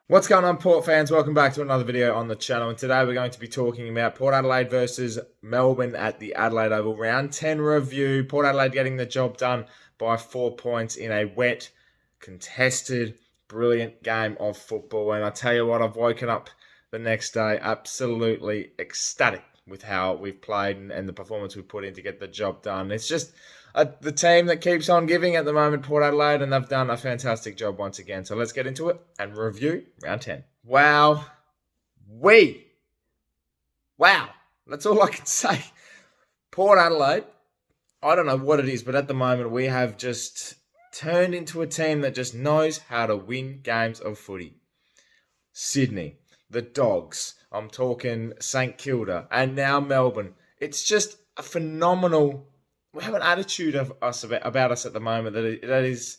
What's going on, Port fans? Welcome back to another video on the channel. And today we're going to be talking about Port Adelaide versus Melbourne at the Adelaide Oval. Round 10 review. Port Adelaide getting the job done by 4 points in a wet, contested, brilliant game of football. And I tell you what, I've woken up the next day absolutely ecstatic with how we've played and the performance we've put in to get the job done. It's just the team that keeps on giving at the moment, Port Adelaide, and they've done a fantastic job once again. So let's get into it and review round 10. Wow. Wow. That's all I can say. Port Adelaide, I don't know what it is, but at the moment we have just turned into a team that just knows how to win games of footy. Sydney, the Dogs, I'm talking St Kilda, and now Melbourne. It's just a phenomenal. We have an attitude of us about us at the moment that is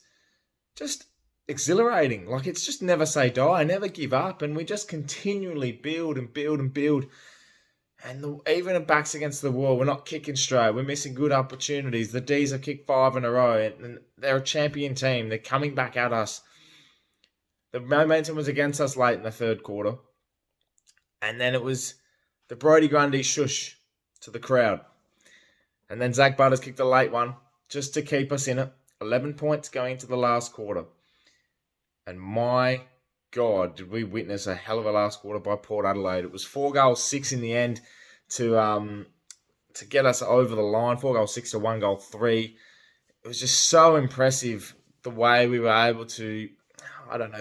just exhilarating. Like, it's just never say die, never give up, and we just continually build and build and build. And even at backs against the wall, we're not kicking straight. We're missing good opportunities. The D's have kicked 5 in a row, and they're a champion team. They're coming back at us. The momentum was against us late in the third quarter. And then it was the Brodie Grundy shush to the crowd. And then Zach Butters kicked a late one just to keep us in it. 11 points going into the last quarter. And my God, did we witness a hell of a last quarter by Port Adelaide. It was 4 goals, 6 in the end to get us over the line. 4 goals, 6 to 1 goal, 3. It was just so impressive the way we were able to,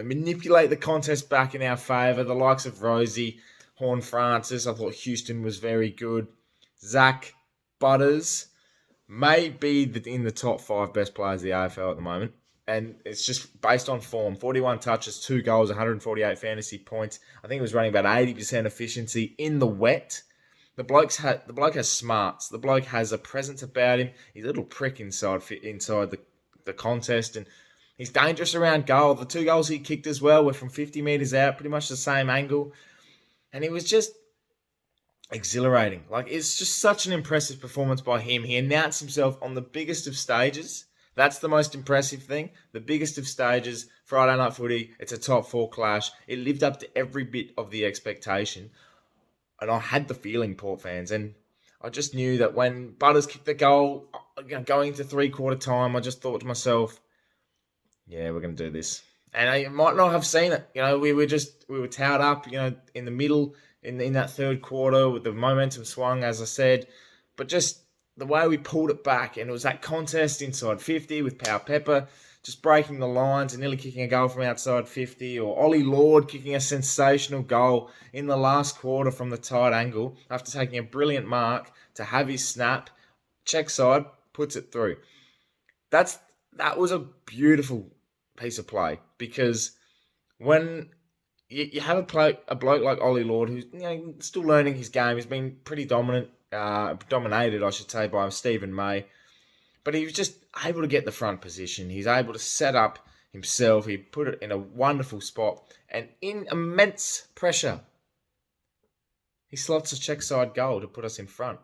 manipulate the contest back in our favour. The likes of Rosie, Horne-Francis. I thought Houston was very good. Zach Butters may be in the top 5 best players of the AFL at the moment. And it's just based on form. 41 touches, 2 goals, 148 fantasy points. I think he was running about 80% efficiency in the wet. The bloke has smarts. The bloke has a presence about him. He's a little prick inside the contest. And he's dangerous around goal. The 2 goals he kicked as well were from 50 metres out, pretty much the same angle. And he was just exhilarating. Like, it's just such an impressive performance by him. He announced himself on the biggest of stages. That's the most impressive thing. The biggest of stages, Friday Night Footy. It's a top 4 clash. It lived up to every bit of the expectation. And I had the feeling, Port fans, and I just knew that when Butters kicked the goal, going into 3-quarter time, I just thought to myself, yeah, we're going to do this. And I might not have seen it. We were towed up, in the middle, in that third quarter with the momentum swung, as I said. But just the way we pulled it back, and it was that contest inside 50 with Power Pepper just breaking the lines and nearly kicking a goal from outside 50, or Ollie Lord kicking a sensational goal in the last quarter from the tight angle after taking a brilliant mark to have his snap, check side, puts it through. That was a beautiful piece of play, because when you have a bloke like Ollie Lord, who's still learning his game, he's been pretty dominated, I should say, by Stephen May, but he was just able to get the front position. He's able to set up himself. He put it in a wonderful spot, and in immense pressure, he slots a check side goal to put us in front.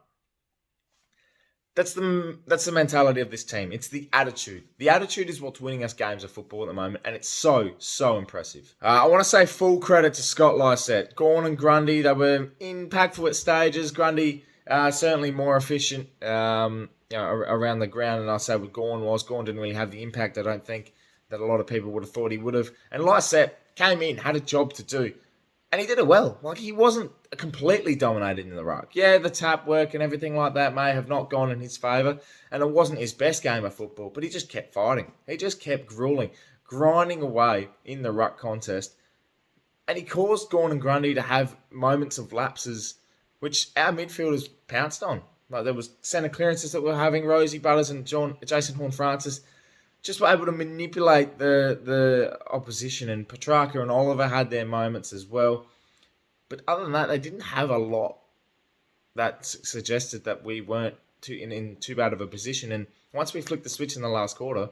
That's the mentality of this team. It's the attitude. The attitude is what's winning us games of football at the moment, and it's so impressive. I want to say full credit to Scott Lysette. Gawn and Grundy, they were impactful at stages. Grundy certainly more efficient around the ground, and I say what Gawn was. Gawn didn't really have the impact, I don't think, that a lot of people would have thought he would have. And Lysette came in, had a job to do. And he did it well. Like, he wasn't completely dominated in the ruck. Yeah, the tap work and everything like that may have not gone in his favour, and it wasn't his best game of football, but he just kept fighting. He just kept grueling, grinding away in the ruck contest. And he caused Gawn and Grundy to have moments of lapses, which our midfielders pounced on. Like, there was centre clearances that were having. Rosie Butters and Jason Horne-Francis just were able to manipulate the opposition, and Petrarca and Oliver had their moments as well. But other than that, they didn't have a lot that suggested that we weren't in too bad of a position. And once we flicked the switch in the last quarter,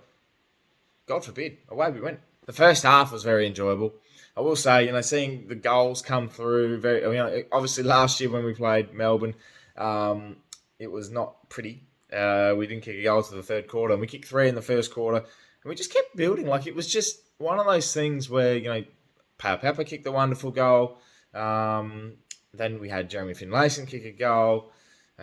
God forbid, away we went. The first half was very enjoyable. I will say, seeing the goals come through, obviously last year when we played Melbourne, it was not pretty. We didn't kick a goal to the third quarter, and we kicked 3 in the first quarter, and we just kept building. Like, it was just one of those things where, Pau Pepper kicked a wonderful goal. Then we had Jeremy Finlayson kick a goal.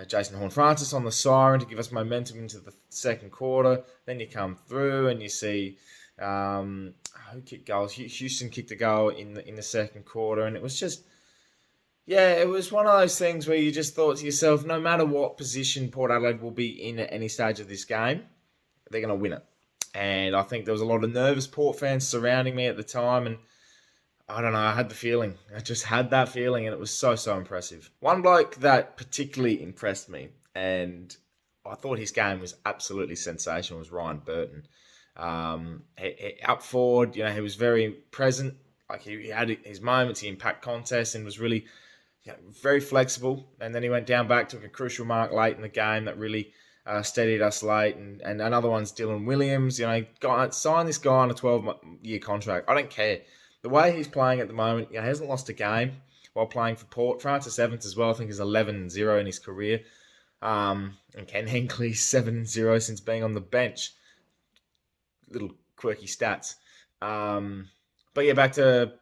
Jason Horne-Francis on the siren to give us momentum into the second quarter. Then you come through and you see who kicked goals. Houston kicked a goal in the second quarter, and it was just, it was one of those things where you just thought to yourself, no matter what position Port Adelaide will be in at any stage of this game, they're going to win it. And I think there was a lot of nervous Port fans surrounding me at the time, and I don't know, I had the feeling. I just had that feeling, and it was so, so impressive. One bloke that particularly impressed me, and I thought his game was absolutely sensational, was Ryan Burton. Up forward, he was very present. Like he had his moments, he impact contests, and was really very flexible. And then he went down back, took a crucial mark late in the game that really steadied us late. And another one's Dylan Williams. Signed this guy on a 12-year contract. I don't care. The way he's playing at the moment, he hasn't lost a game while playing for Port. Francis Evans as well, I think, is 11-0 in his career. And Ken Hinkley's 7-0 since being on the bench. Little quirky stats. But yeah, back to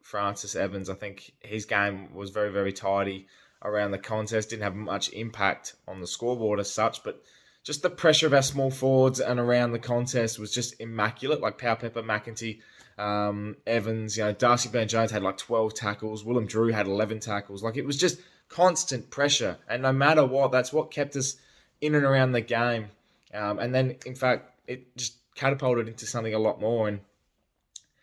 Francis Evans. I think his game was very, very tidy around the contest. Didn't have much impact on the scoreboard as such, but just the pressure of our small forwards and around the contest was just immaculate. Like Pau Pepper, McEntee, Evans, Darcy Byrne-Jones had like 12 tackles. Willem Drew had 11 tackles. Like it was just constant pressure. And no matter what, that's what kept us in and around the game. And then, in fact, it just catapulted into something a lot more. And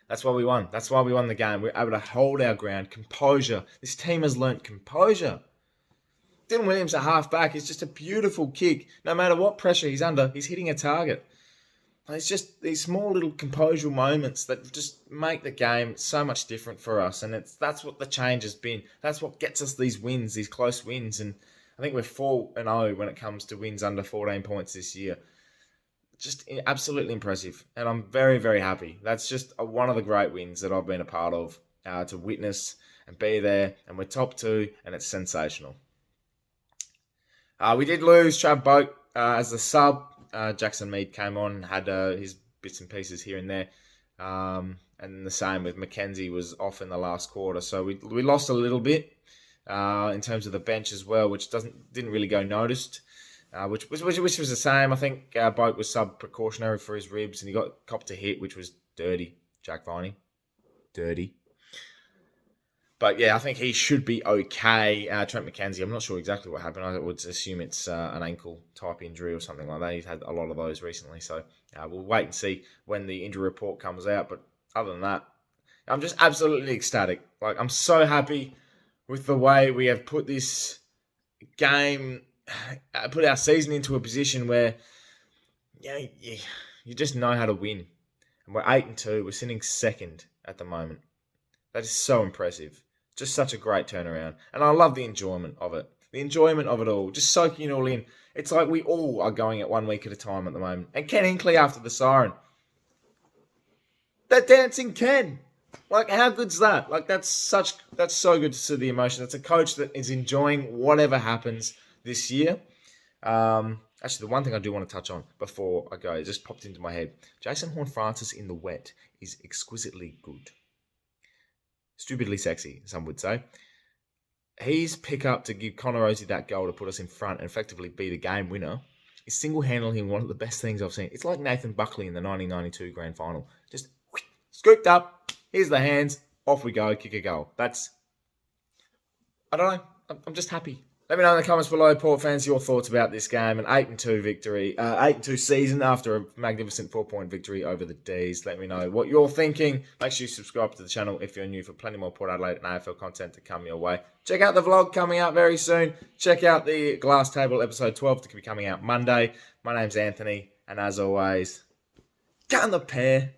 that's why we won. That's why we won the game. We were able to hold our ground. Composure. This team has learnt composure. Dylan Williams at half-back is just a beautiful kick. No matter what pressure he's under, he's hitting a target. It's just these small little composure moments that just make the game so much different for us. And that's what the change has been. That's what gets us these wins, these close wins. And I think we're 4-0 when it comes to wins under 14 points this year. Just absolutely impressive. And I'm very, very happy. That's just one of the great wins that I've been a part of, to witness and be there. And we're top 2, and it's sensational. We did lose Trav Boak as a sub. Jackson Mead came on and had his bits and pieces here and there. And the same with Mackenzie was off in the last quarter. So we lost a little bit in terms of the bench as well, which didn't really go noticed. Which was the same. I think Boak was sub-precautionary for his ribs, and he got copped a hit, which was dirty. Jack Viney. Dirty. But yeah, I think he should be okay. Trent McKenzie, I'm not sure exactly what happened. I would assume it's an ankle-type injury or something like that. He's had a lot of those recently. So we'll wait and see when the injury report comes out. But other than that, I'm just absolutely ecstatic. Like, I'm so happy with the way we have put this game, put our season into a position where you just know how to win. And we're 8-2. We're sitting second at the moment. That is so impressive. Just such a great turnaround. And I love the enjoyment of it. The enjoyment of it all. Just soaking it all in. It's like we all are going at 1 week at a time at the moment. And Ken Hinkley after the siren. That dancing Ken. Like, how good's that? Like, that's so good to see the emotion. That's a coach that is enjoying whatever happens this year. Actually, the one thing I do want to touch on before I go, it just popped into my head. Jason Horne-Francis in the wet is exquisitely good. Stupidly sexy, some would say. His pick-up to give Connor Rozee that goal to put us in front and effectively be the game winner is single-handedly one of the best things I've seen. It's like Nathan Buckley in the 1992 Grand Final. Just scooped up, here's the hands, off we go, kick a goal. I don't know, I'm just happy. Let me know in the comments below, Port fans, your thoughts about this game. An 8-2 victory, 8-2 season after a magnificent 4-point victory over the D's. Let me know what you're thinking. Make sure you subscribe to the channel if you're new for plenty more Port Adelaide and AFL content to come your way. Check out the vlog coming out very soon. Check out the Glass Table episode 12 to be coming out Monday. My name's Anthony, and as always, get on the pair.